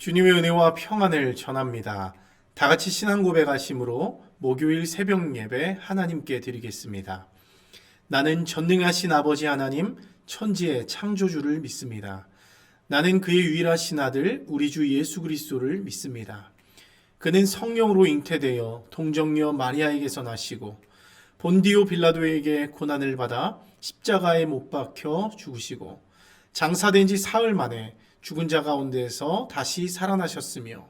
주님의 은혜와 평안을 전합니다. 다 같이 신앙 고백하심으로 목요일 새벽 예배 하나님께 드리겠습니다. 나는 전능하신 아버지 하나님, 천지의 창조주를 믿습니다. 나는 그의 유일하신 아들 우리 주 예수 그리스도를 믿습니다. 그는 성령으로 잉태되어 동정녀 마리아에게서 나시고 본디오 빌라도에게 고난을 받아 십자가에 못 박혀 죽으시고 장사된 지 사흘 만에 죽은 자 가운데에서 다시 살아나셨으며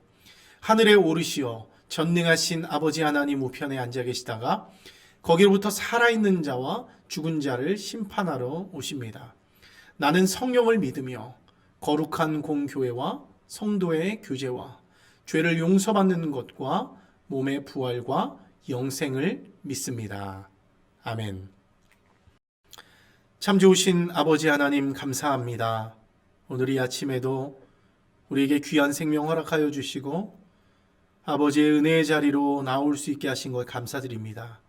하늘에 오르시어 전능하신 아버지 하나님 우편에 앉아 계시다가 거기로부터 살아있는 자와 죽은 자를 심판하러 오십니다. 나는 성령을 믿으며 거룩한 공교회와 성도의 교제와 죄를 용서받는 것과 몸의 부활과 영생을 믿습니다. 아멘. 참 좋으신 아버지 하나님 감사합니다. 오늘 이 아침에도 우리에게 귀한 생명 허락하여 주시고 아버지의 은혜의 자리로 나올 수 있게 하신 것 감사드립니다.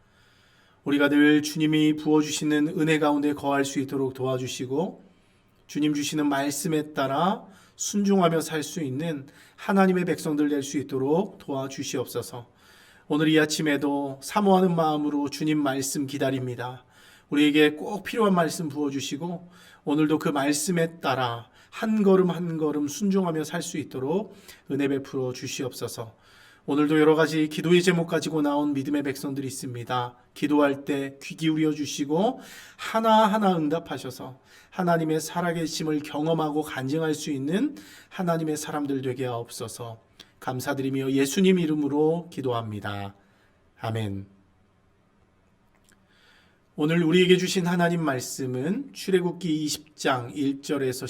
우리가 늘 주님이 부어주시는 은혜 가운데 거할 수 있도록 도와주시고 주님 주시는 말씀에 따라 순종하며 살 수 있는 하나님의 백성들 될 수 있도록 도와주시옵소서. 오늘 이 아침에도 사모하는 마음으로 주님 말씀 기다립니다. 우리에게 꼭 필요한 말씀 부어주시고 오늘도 그 말씀에 따라 한 걸음 한 걸음 순종하며 살 수 있도록 은혜 베풀어 주시옵소서. 오늘도 여러 가지 기도의 제목 가지고 나온 믿음의 백성들이 있습니다. 기도할 때 귀 기울여 주시고 하나하나 응답하셔서 하나님의 살아계심을 경험하고 간증할 수 있는 하나님의 사람들 되게 하옵소서. 감사드리며 예수님 이름으로 기도합니다. 아멘. 오늘 우리에게 주신 하나님 말씀은 출애굽기 20장 1절에서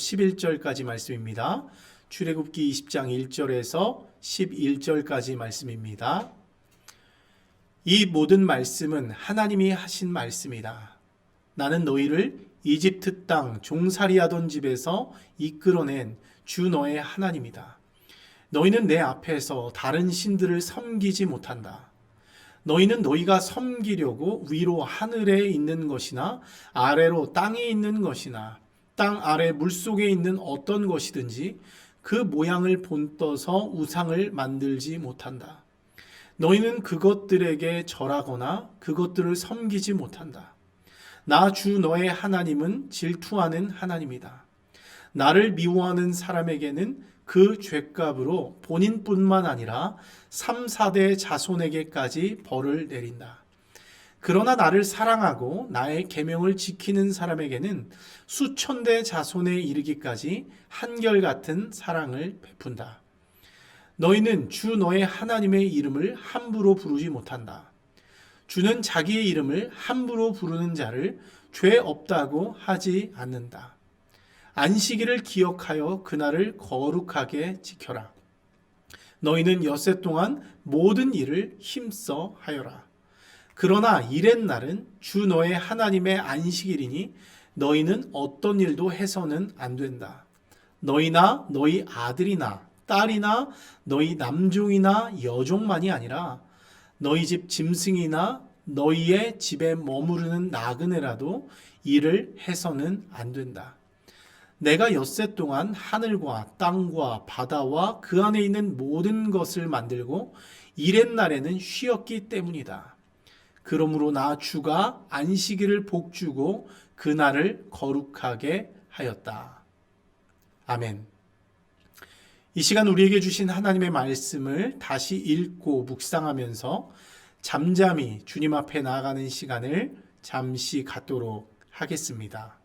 11절까지 말씀입니다. 출애굽기 20장 1절에서 11절까지 말씀입니다. 이 모든 말씀은 하나님이 하신 말씀이다. 나는 너희를 이집트 땅 종살이하던 집에서 이끌어낸 주 너의 하나님이다. 너희는 내 앞에서 다른 신들을 섬기지 못한다. 너희는 너희가 섬기려고 위로 하늘에 있는 것이나 아래로 땅에 있는 것이나 땅 아래 물속에 있는 어떤 것이든지 그 모양을 본떠서 우상을 만들지 못한다. 너희는 그것들에게 절하거나 그것들을 섬기지 못한다. 나 주 너의 하나님은 질투하는 하나님이다. 나를 미워하는 사람에게는 그 죄값으로 본인뿐만 아니라 3, 4대 자손에게까지 벌을 내린다. 그러나 나를 사랑하고 나의 계명을 지키는 사람에게는 수천 대 자손에 이르기까지 한결같은 사랑을 베푼다. 너희는 주 너의 하나님의 이름을 함부로 부르지 못한다. 주는 자기의 이름을 함부로 부르는 자를 죄 없다고 하지 않는다. 안식일을 기억하여 그날을 거룩하게 지켜라. 너희는 엿새 동안 모든 일을 힘써 하여라. 그러나 일의 날은 주 너의 하나님의 안식일이니 너희는 어떤 일도 해서는 안 된다. 너희나 너희 아들이나 딸이나 너희 남종이나 여종만이 아니라 너희 집 짐승이나 너희의 집에 머무르는 나그네라도 일을 해서는 안 된다. 내가 엿새 동안 하늘과 땅과 바다와 그 안에 있는 모든 것을 만들고 일의 날에는 쉬었기 때문이다. 그러므로 나 주가 안식일을 복주고 그날을 거룩하게 하였다. 아멘. 이 시간 우리에게 주신 하나님의 말씀을 다시 읽고 묵상하면서 잠잠히 주님 앞에 나아가는 시간을 잠시 갖도록 하겠습니다.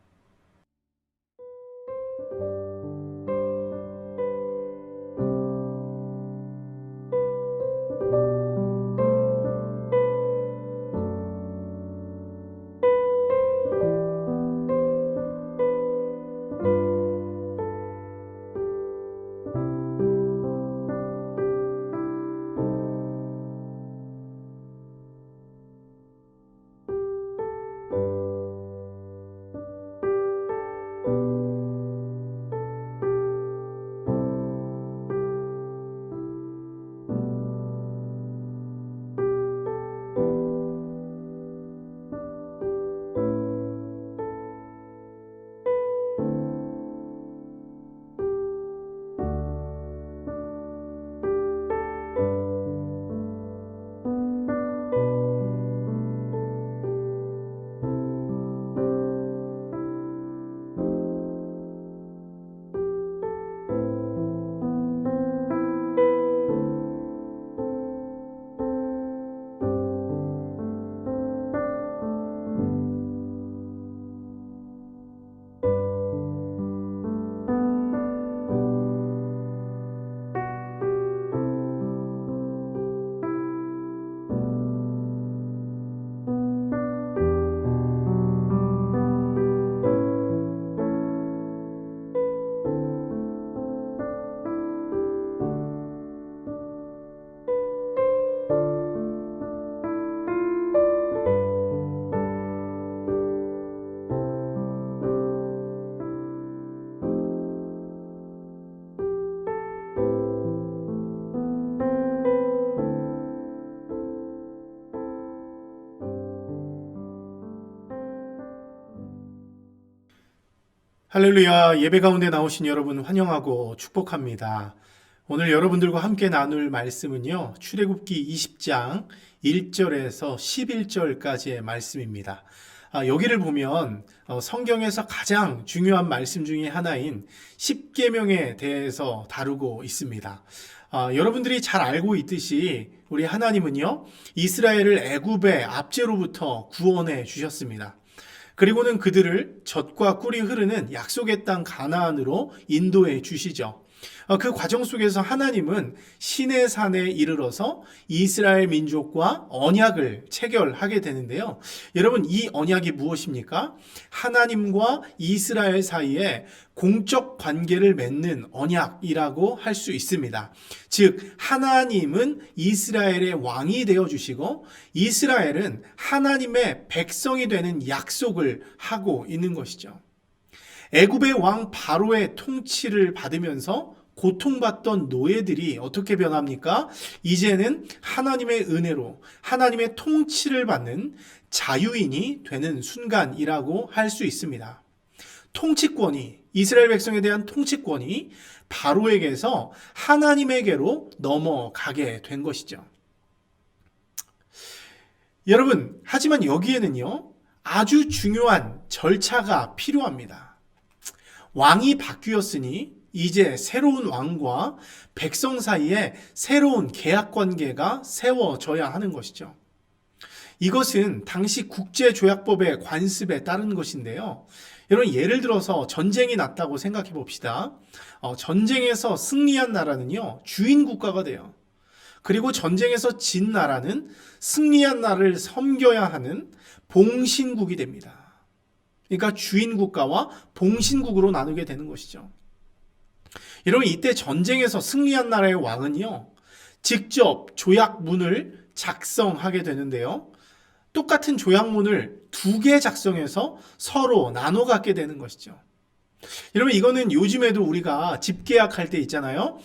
할렐루야, 예배 가운데 나오신 여러분 환영하고 축복합니다. 오늘 여러분들과 함께 나눌 말씀은요, 출애굽기 20장 1절에서 11절까지의 말씀입니다. 여기를 보면 성경에서 가장 중요한 말씀 중에 하나인 십계명에 대해서 다루고 있습니다. 여러분들이 잘 알고 있듯이 우리 하나님은요, 이스라엘을 애굽의 압제로부터 구원해 주셨습니다. 그리고는 그들을 젖과 꿀이 흐르는 약속의 땅 가나안으로 인도해 주시죠. 그 과정 속에서 하나님은 시내산에 이르러서 이스라엘 민족과 언약을 체결하게 되는데요. 여러분, 이 언약이 무엇입니까? 하나님과 이스라엘 사이에 공적 관계를 맺는 언약이라고 할 수 있습니다. 즉, 하나님은 이스라엘의 왕이 되어주시고 이스라엘은 하나님의 백성이 되는 약속을 하고 있는 것이죠. 애굽의 왕 바로의 통치를 받으면서 고통받던 노예들이 어떻게 변합니까? 이제는 하나님의 은혜로 하나님의 통치를 받는 자유인이 되는 순간이라고 할 수 있습니다. 통치권이, 이스라엘 백성에 대한 통치권이 바로에게서 하나님에게로 넘어가게 된 것이죠. 여러분, 하지만 여기에는요, 아주 중요한 절차가 필요합니다. 왕이 바뀌었으니 이제 새로운 왕과 백성 사이에 새로운 계약 관계가 세워져야 하는 것이죠. 이것은 당시 국제조약법의 관습에 따른 것인데요. 여러분, 예를 들어서 전쟁이 났다고 생각해 봅시다. 전쟁에서 승리한 나라는요, 주인 국가가 돼요. 그리고 전쟁에서 진 나라는 승리한 나라를 섬겨야 하는 봉신국이 됩니다. 그러니까 주인 국가와 봉신국으로 나누게 되는 것이죠. 여러분, 이때 전쟁에서 승리한 나라의 왕은요, 직접 조약문을 작성하게 되는데요. 똑같은 조약문을 2개 작성해서 서로 나눠 갖게 되는 것이죠. 여러분, 이거는 요즘에도 우리가 집계약할 때 있잖아요.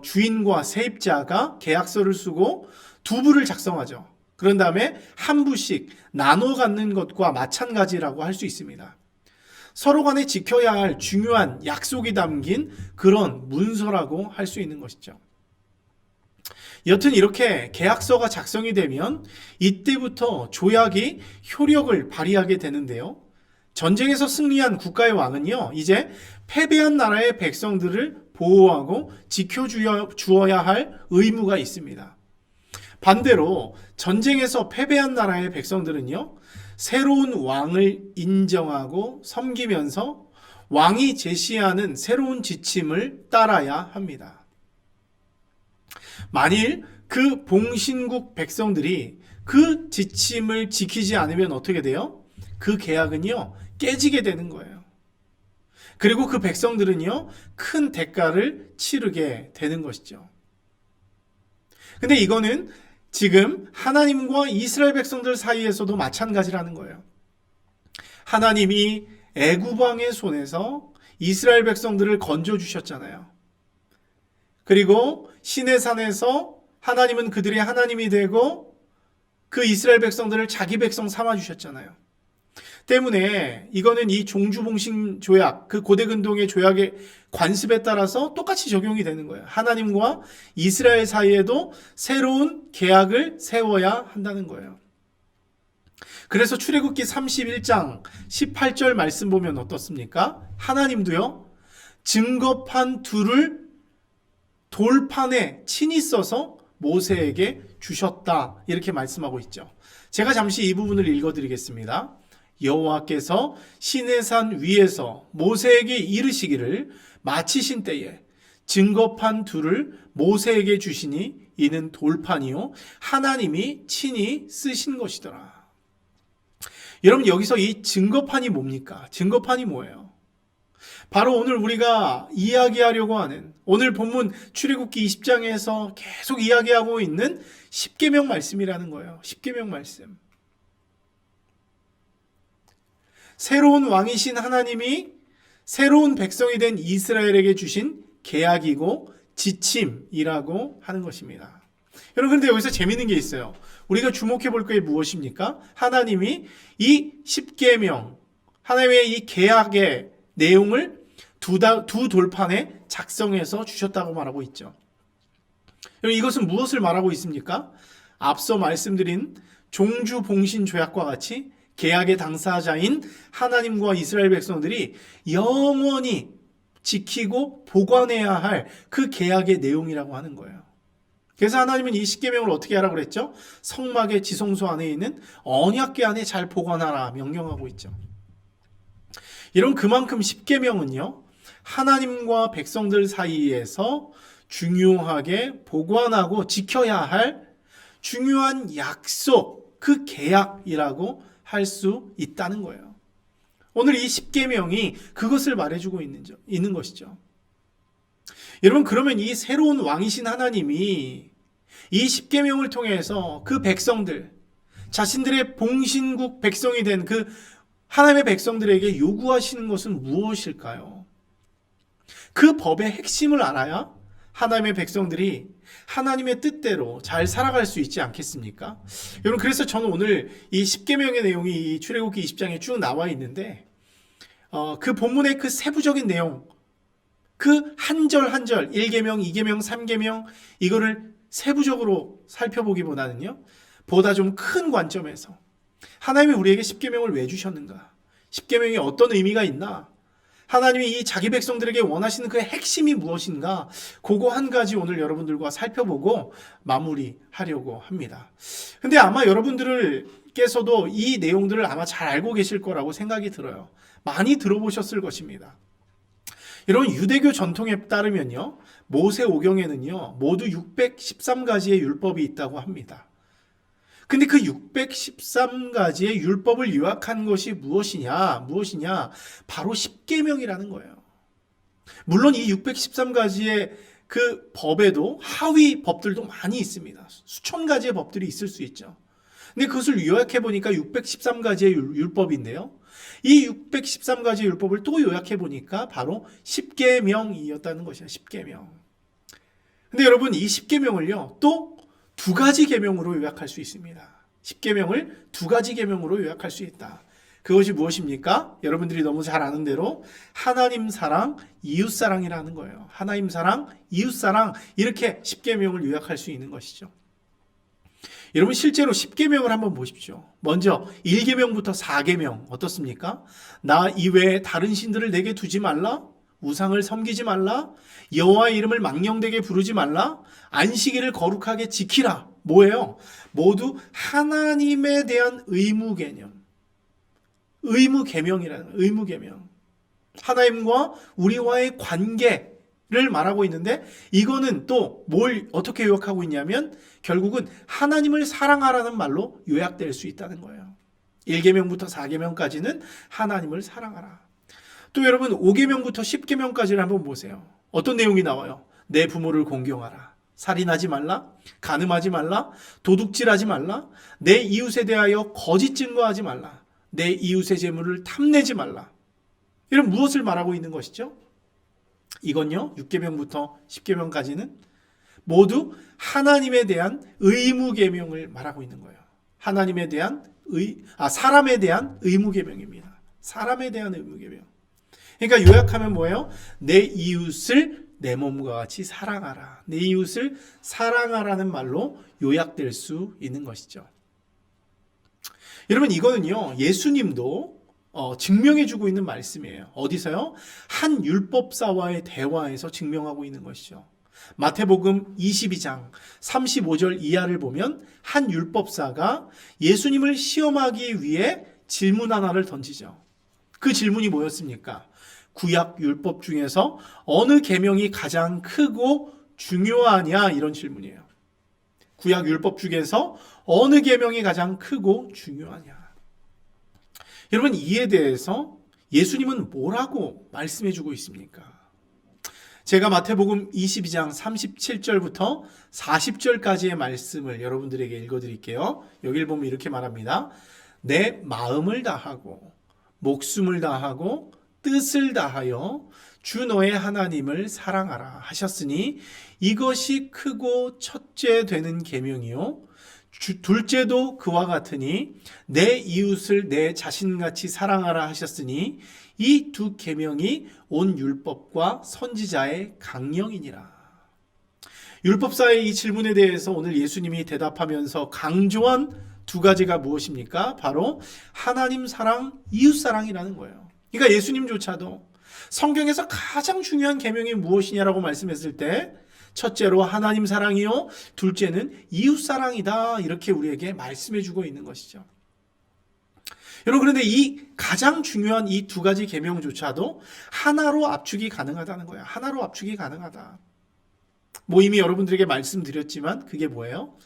주인과 세입자가 계약서를 쓰고 2부를 작성하죠. 그런 다음에 한 부씩 나눠 갖는 것과 마찬가지라고 할 수 있습니다. 서로 간에 지켜야 할 중요한 약속이 담긴 그런 문서라고 할 수 있는 것이죠. 여튼 이렇게 계약서가 작성이 되면 이때부터 조약이 효력을 발휘하게 되는데요. 전쟁에서 승리한 국가의 왕은요, 이제 패배한 나라의 백성들을 보호하고 지켜주어야 할 의무가 있습니다. 반대로 전쟁에서 패배한 나라의 백성들은요, 새로운 왕을 인정하고 섬기면서 왕이 제시하는 새로운 지침을 따라야 합니다. 만일 그 봉신국 백성들이 그 지침을 지키지 않으면 어떻게 돼요? 그 계약은요, 깨지게 되는 거예요. 그리고 그 백성들은요, 큰 대가를 치르게 되는 것이죠. 근데 이거는 지금 하나님과 이스라엘 백성들 사이에서도 마찬가지라는 거예요. 하나님이 애굽 왕의 손에서 이스라엘 백성들을 건져 주셨잖아요. 그리고 시내산에서 하나님은 그들의 하나님이 되고 그 이스라엘 백성들을 자기 백성 삼아 주셨잖아요. 때문에 이거는 이 종주봉신 조약, 그 고대근동의 조약의 관습에 따라서 똑같이 적용이 되는 거예요. 하나님과 이스라엘 사이에도 새로운 계약을 세워야 한다는 거예요. 그래서 출애굽기 31장 18절 말씀 보면 어떻습니까? 하나님도요, 증거판 2를 돌판에 친히 써서 모세에게 주셨다, 이렇게 말씀하고 있죠. 제가 잠시 이 부분을 읽어드리겠습니다. 여호와께서 시내산 위에서 모세에게 이르시기를 마치신 때에 증거판 2를 모세에게 주시니 이는 돌판이요 하나님이 친히 쓰신 것이더라. 여러분, 여기서 이 증거판이 뭡니까? 증거판이 뭐예요? 바로 오늘 우리가 이야기하려고 하는, 오늘 본문 출애굽기 20장에서 계속 이야기하고 있는 십계명 말씀이라는 거예요. 십계명 말씀. 새로운 왕이신 하나님이 새로운 백성이 된 이스라엘에게 주신 계약이고 지침이라고 하는 것입니다. 여러분, 그런데 여기서 재미있는 게 있어요. 우리가 주목해 볼 게 무엇입니까? 하나님이 이 십계명, 하나님의 이 계약의 내용을 두 돌판에 작성해서 주셨다고 말하고 있죠. 이것은 무엇을 말하고 있습니까? 앞서 말씀드린 종주봉신 조약과 같이 계약의 당사자인 하나님과 이스라엘 백성들이 영원히 지키고 보관해야 할 그 계약의 내용이라고 하는 거예요. 그래서 하나님은 이 십계명을 어떻게 하라고 그랬죠? 성막의 지성소 안에 있는 언약궤 안에 잘 보관하라 명령하고 있죠. 이런 그만큼 십계명은요, 하나님과 백성들 사이에서 중요하게 보관하고 지켜야 할 중요한 약속, 그 계약이라고 할 수 있다는 거예요. 오늘 이 십계명이 그것을 말해주고 있는 것이죠. 여러분, 그러면 이 새로운 왕이신 하나님이 이 십계명을 통해서 그 백성들, 자신들의 봉신국 백성이 된 그 하나님의 백성들에게 요구하시는 것은 무엇일까요? 그 법의 핵심을 알아야 하나님의 백성들이 하나님의 뜻대로 잘 살아갈 수 있지 않겠습니까? 여러분, 그래서 저는 오늘 이 십계명의 내용이 이 출애굽기 20장에 쭉 나와 있는데 그 본문의 그 세부적인 내용, 그 한 절 한 절, 1계명, 2계명, 3계명 이거를 세부적으로 살펴보기보다는요, 보다 좀 큰 관점에서 하나님이 우리에게 십계명을 왜 주셨는가? 십계명이 어떤 의미가 있나? 하나님이 이 자기 백성들에게 원하시는 그 핵심이 무엇인가? 그거 한 가지 오늘 여러분들과 살펴보고 마무리하려고 합니다. 근데 아마 여러분들께서도 이 내용들을 아마 잘 알고 계실 거라고 생각이 들어요. 많이 들어보셨을 것입니다. 여러분, 유대교 전통에 따르면요, 모세 오경에는요, 모두 613가지의 율법이 있다고 합니다. 근데 그 613가지의 율법을 요약한 것이 무엇이냐? 바로 십계명이라는 거예요. 물론 이 613가지의 그 법에도 하위 법들도 많이 있습니다. 수천 가지의 법들이 있을 수 있죠. 근데 그것을 요약해 보니까 613가지의 율법인데요. 이 613가지의 율법을 또 요약해 보니까 바로 십계명이었다는 것이에요. 십계명. 근데 여러분, 이 십계명을요, 또 두 가지 계명으로 요약할 수 있습니다. 십계명을 두 가지 계명으로 요약할 수 있다. 그것이 무엇입니까? 여러분들이 너무 잘 아는 대로 하나님 사랑, 이웃 사랑이라는 거예요. 하나님 사랑, 이웃 사랑, 이렇게 십계명을 요약할 수 있는 것이죠. 여러분, 실제로 십계명을 한번 보십시오. 먼저 1계명부터 4계명 어떻습니까? 나 이외에 다른 신들을 내게 두지 말라, 우상을 섬기지 말라, 여호와의 이름을 망령되게 부르지 말라, 안식일을 거룩하게 지키라. 뭐예요? 모두 하나님에 대한 의무 개념, 의무 계명이라는 의무 계명. 하나님과 우리와의 관계를 말하고 있는데, 이거는 또 뭘 어떻게 요약하고 있냐면 결국은 하나님을 사랑하라는 말로 요약될 수 있다는 거예요. 1계명부터 4계명까지는 하나님을 사랑하라. 또 여러분, 5계명부터 10계명까지를 한번 보세요. 어떤 내용이 나와요? 내 부모를 공경하라, 살인하지 말라, 간음하지 말라, 도둑질하지 말라, 내 이웃에 대하여 거짓 증거하지 말라, 내 이웃의 재물을 탐내지 말라. 이런 무엇을 말하고 있는 것이죠? 이건요, 6계명부터 10계명까지는 모두 하나님에 대한 의무 계명을 말하고 있는 거예요. 하나님에 대한 사람에 대한 의무 계명입니다. 사람에 대한 의무 계명. 그러니까 요약하면 뭐예요? 내 이웃을 내 몸과 같이 사랑하라. 내 이웃을 사랑하라는 말로 요약될 수 있는 것이죠. 여러분, 이거는요, 예수님도 증명해주고 있는 말씀이에요. 어디서요? 한 율법사와의 대화에서 증명하고 있는 것이죠. 마태복음 22장 35절 이하를 보면 한 율법사가 예수님을 시험하기 위해 질문 하나를 던지죠. 그 질문이 뭐였습니까? 구약 율법 중에서 어느 계명이 가장 크고 중요하냐, 이런 질문이에요. 구약 율법 중에서 어느 계명이 가장 크고 중요하냐. 여러분, 이에 대해서 예수님은 뭐라고 말씀해주고 있습니까? 제가 마태복음 22장 37절부터 40절까지의 말씀을 여러분들에게 읽어드릴게요. 여기를 보면 이렇게 말합니다. 내 마음을 다하고 목숨을 다하고 뜻을 다하여 주 너의 하나님을 사랑하라 하셨으니 이것이 크고 첫째 되는 계명이요 둘째도 그와 같으니 내 이웃을 내 자신같이 사랑하라 하셨으니 이 두 계명이 온 율법과 선지자의 강령이니라. 율법사의 이 질문에 대해서 오늘 예수님이 대답하면서 강조한 두 가지가 무엇입니까? 바로 하나님 사랑, 이웃 사랑이라는 거예요. 그러니까 예수님조차도 성경에서 가장 중요한 계명이 무엇이냐라고 말씀했을 때 첫째로 하나님 사랑이요, 둘째는 이웃 사랑이다, 이렇게 우리에게 말씀해 주고 있는 것이죠. 여러분, 그런데 이 가장 중요한 이 두 가지 계명조차도 하나로 압축이 가능하다는 거예요. 하나로 압축이 가능하다. 뭐 이미 여러분들에게 말씀드렸지만 그게 뭐예요?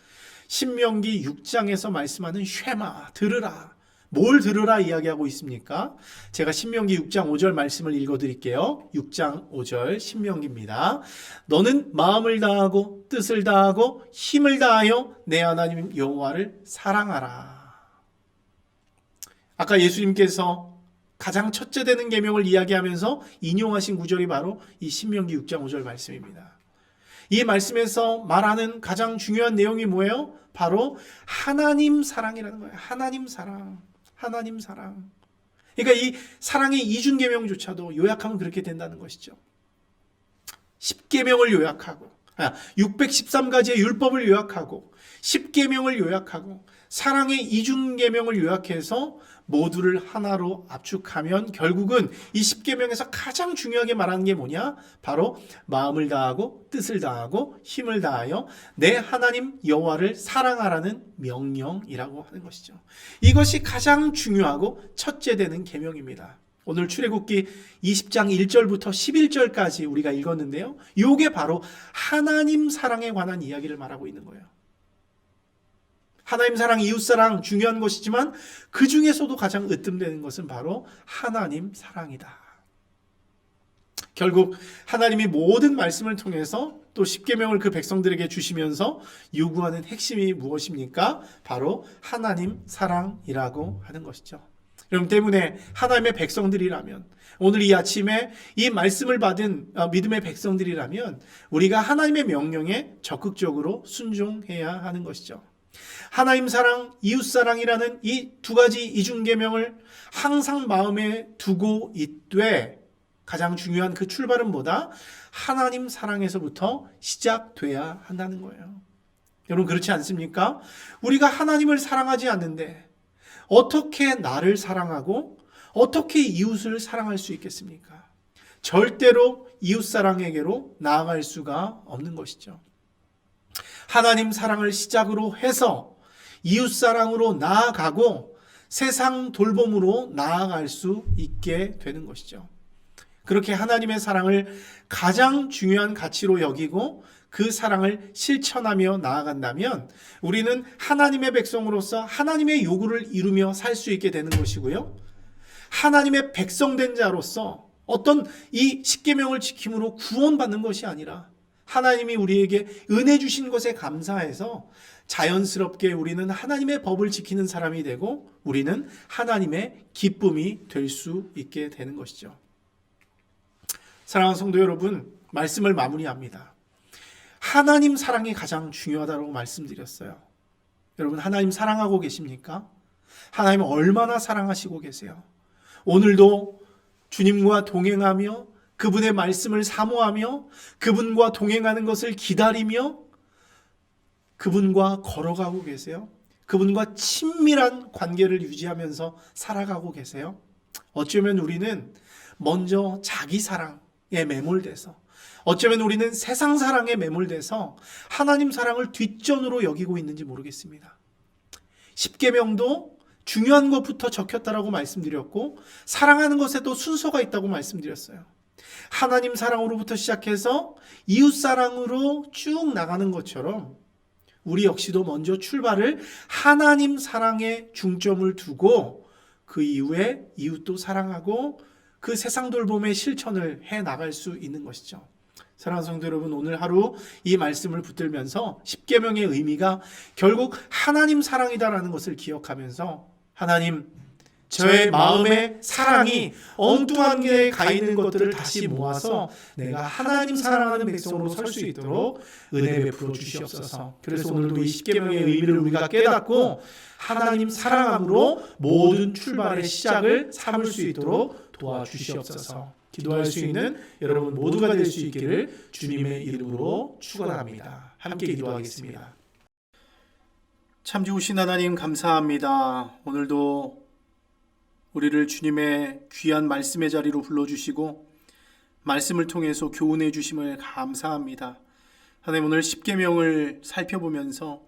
신명기 6장에서 말씀하는 쉐마, 들으라. 뭘 들으라 이야기하고 있습니까? 제가 신명기 6장 5절 말씀을 읽어드릴게요. 6장 5절 신명기입니다. 너는 마음을 다하고 뜻을 다하고 힘을 다하여 내 하나님 여호와를 사랑하라. 아까 예수님께서 가장 첫째 되는 계명을 이야기하면서 인용하신 구절이 바로 이 신명기 6장 5절 말씀입니다. 이 말씀에서 말하는 가장 중요한 내용이 뭐예요? 바로 하나님 사랑이라는 거예요. 하나님 사랑. 하나님 사랑. 그러니까 이 사랑의 이중 계명조차도 요약하면 그렇게 된다는 것이죠. 10계명을 요약하고 613가지의 율법을 요약하고 10계명을 요약하고 사랑의 이중 계명을 요약해서 모두를 하나로 압축하면 결국은 이 10계명에서 가장 중요하게 말하는 게 뭐냐? 바로 마음을 다하고 뜻을 다하고 힘을 다하여 내 하나님 여호와를 사랑하라는 명령이라고 하는 것이죠. 이것이 가장 중요하고 첫째 되는 계명입니다. 오늘 출애굽기 20장 1절부터 11절까지 우리가 읽었는데요. 이게 바로 하나님 사랑에 관한 이야기를 말하고 있는 거예요. 하나님 사랑, 이웃 사랑 중요한 것이지만 그 중에서도 가장 으뜸되는 것은 바로 하나님 사랑이다. 결국 하나님이 모든 말씀을 통해서 또 10계명을 그 백성들에게 주시면서 요구하는 핵심이 무엇입니까? 바로 하나님 사랑이라고 하는 것이죠. 여러분, 때문에 하나님의 백성들이라면, 오늘 이 아침에 이 말씀을 받은 믿음의 백성들이라면 우리가 하나님의 명령에 적극적으로 순종해야 하는 것이죠. 하나님 사랑, 이웃 사랑이라는 이 두 가지 이중계명을 항상 마음에 두고 있되 가장 중요한 그 출발은 뭐다? 하나님 사랑에서부터 시작돼야 한다는 거예요. 여러분, 그렇지 않습니까? 우리가 하나님을 사랑하지 않는데 어떻게 나를 사랑하고 어떻게 이웃을 사랑할 수 있겠습니까? 절대로 이웃 사랑에게로 나아갈 수가 없는 것이죠. 하나님 사랑을 시작으로 해서 이웃 사랑으로 나아가고 세상 돌봄으로 나아갈 수 있게 되는 것이죠. 그렇게 하나님의 사랑을 가장 중요한 가치로 여기고 그 사랑을 실천하며 나아간다면 우리는 하나님의 백성으로서 하나님의 요구를 이루며 살 수 있게 되는 것이고요. 하나님의 백성된 자로서 어떤 이 십계명을 지킴으로 구원받는 것이 아니라 하나님이 우리에게 은혜 주신 것에 감사해서 자연스럽게 우리는 하나님의 법을 지키는 사람이 되고 우리는 하나님의 기쁨이 될 수 있게 되는 것이죠. 사랑하는 성도 여러분, 말씀을 마무리합니다. 하나님 사랑이 가장 중요하다고 말씀드렸어요. 여러분, 하나님 사랑하고 계십니까? 하나님 얼마나 사랑하시고 계세요? 오늘도 주님과 동행하며 그분의 말씀을 사모하며 그분과 동행하는 것을 기다리며 그분과 걸어가고 계세요? 그분과 친밀한 관계를 유지하면서 살아가고 계세요? 어쩌면 우리는 먼저 자기 사랑에 매몰돼서, 어쩌면 우리는 세상 사랑에 매몰돼서 하나님 사랑을 뒷전으로 여기고 있는지 모르겠습니다. 십계명도 중요한 것부터 적혔다라고 말씀드렸고 사랑하는 것에도 순서가 있다고 말씀드렸어요. 하나님 사랑으로부터 시작해서 이웃 사랑으로 쭉 나가는 것처럼 우리 역시도 먼저 출발을 하나님 사랑에 중점을 두고 그 이후에 이웃도 사랑하고 그 세상 돌봄의 실천을 해 나갈 수 있는 것이죠. 사랑하는 성도 여러분, 오늘 하루 이 말씀을 붙들면서 십계명의 의미가 결국 하나님 사랑이다라는 것을 기억하면서 하나님, 저의 마음의 사랑이 엉뚱한 길에 가 있는 것들을 다시 모아서 내가 하나님 사랑하는 백성으로 설 수 있도록 은혜 베풀어 주시옵소서. 그래서 오늘도 이 십계명의 의미를 우리가 깨닫고 하나님 사랑함으로 모든 출발의 시작을 삼을 수 있도록 도와주시옵소서. 기도할 수 있는 여러분 모두가 될 수 있기를 주님의 이름으로 축원합니다. 함께 기도하겠습니다. 참 좋으신 하나님 감사합니다. 오늘도 우리를 주님의 귀한 말씀의 자리로 불러주시고 말씀을 통해서 교훈해 주심을 감사합니다. 하나님, 오늘 십계명을 살펴보면서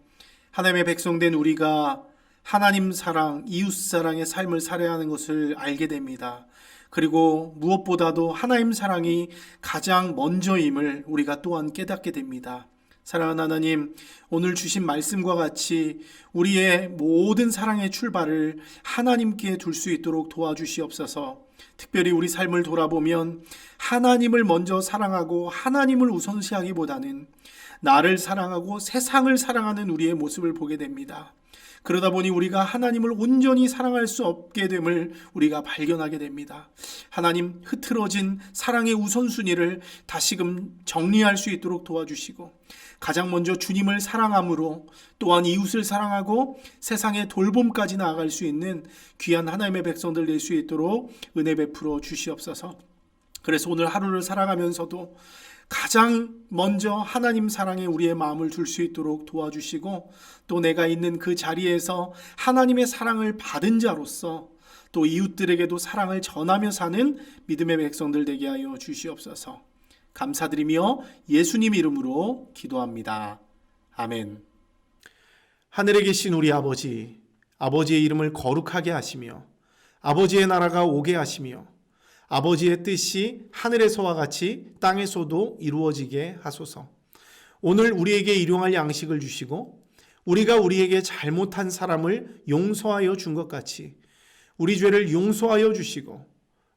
하나님의 백성된 우리가 하나님 사랑, 이웃 사랑의 삶을 살아야 하는 것을 알게 됩니다. 그리고 무엇보다도 하나님 사랑이 가장 먼저임을 우리가 또한 깨닫게 됩니다. 사랑하는 하나님, 오늘 주신 말씀과 같이 우리의 모든 사랑의 출발을 하나님께 둘 수 있도록 도와주시옵소서. 특별히 우리 삶을 돌아보면 하나님을 먼저 사랑하고 하나님을 우선시하기보다는 나를 사랑하고 세상을 사랑하는 우리의 모습을 보게 됩니다. 그러다 보니 우리가 하나님을 온전히 사랑할 수 없게 됨을 우리가 발견하게 됩니다. 하나님, 흐트러진 사랑의 우선순위를 다시금 정리할 수 있도록 도와주시고 가장 먼저 주님을 사랑함으로 또한 이웃을 사랑하고 세상의 돌봄까지 나아갈 수 있는 귀한 하나님의 백성들 될 수 있도록 은혜 베풀어 주시옵소서. 그래서 오늘 하루를 살아가면서도 가장 먼저 하나님 사랑에 우리의 마음을 둘 수 있도록 도와주시고 또 내가 있는 그 자리에서 하나님의 사랑을 받은 자로서 또 이웃들에게도 사랑을 전하며 사는 믿음의 백성들 되게 하여 주시옵소서. 감사드리며 예수님 이름으로 기도합니다. 아멘. 하늘에 계신 우리 아버지, 아버지의 이름을 거룩하게 하시며 아버지의 나라가 오게 하시며 아버지의 뜻이 하늘에서와 같이 땅에서도 이루어지게 하소서. 오늘 우리에게 일용할 양식을 주시고 우리가 우리에게 잘못한 사람을 용서하여 준 것 같이 우리 죄를 용서하여 주시고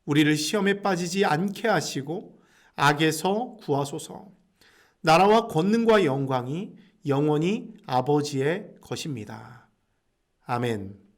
우리를 시험에 빠지지 않게 하시고 악에서 구하소서. 나라와 권능과 영광이 영원히 아버지의 것입니다. 아멘.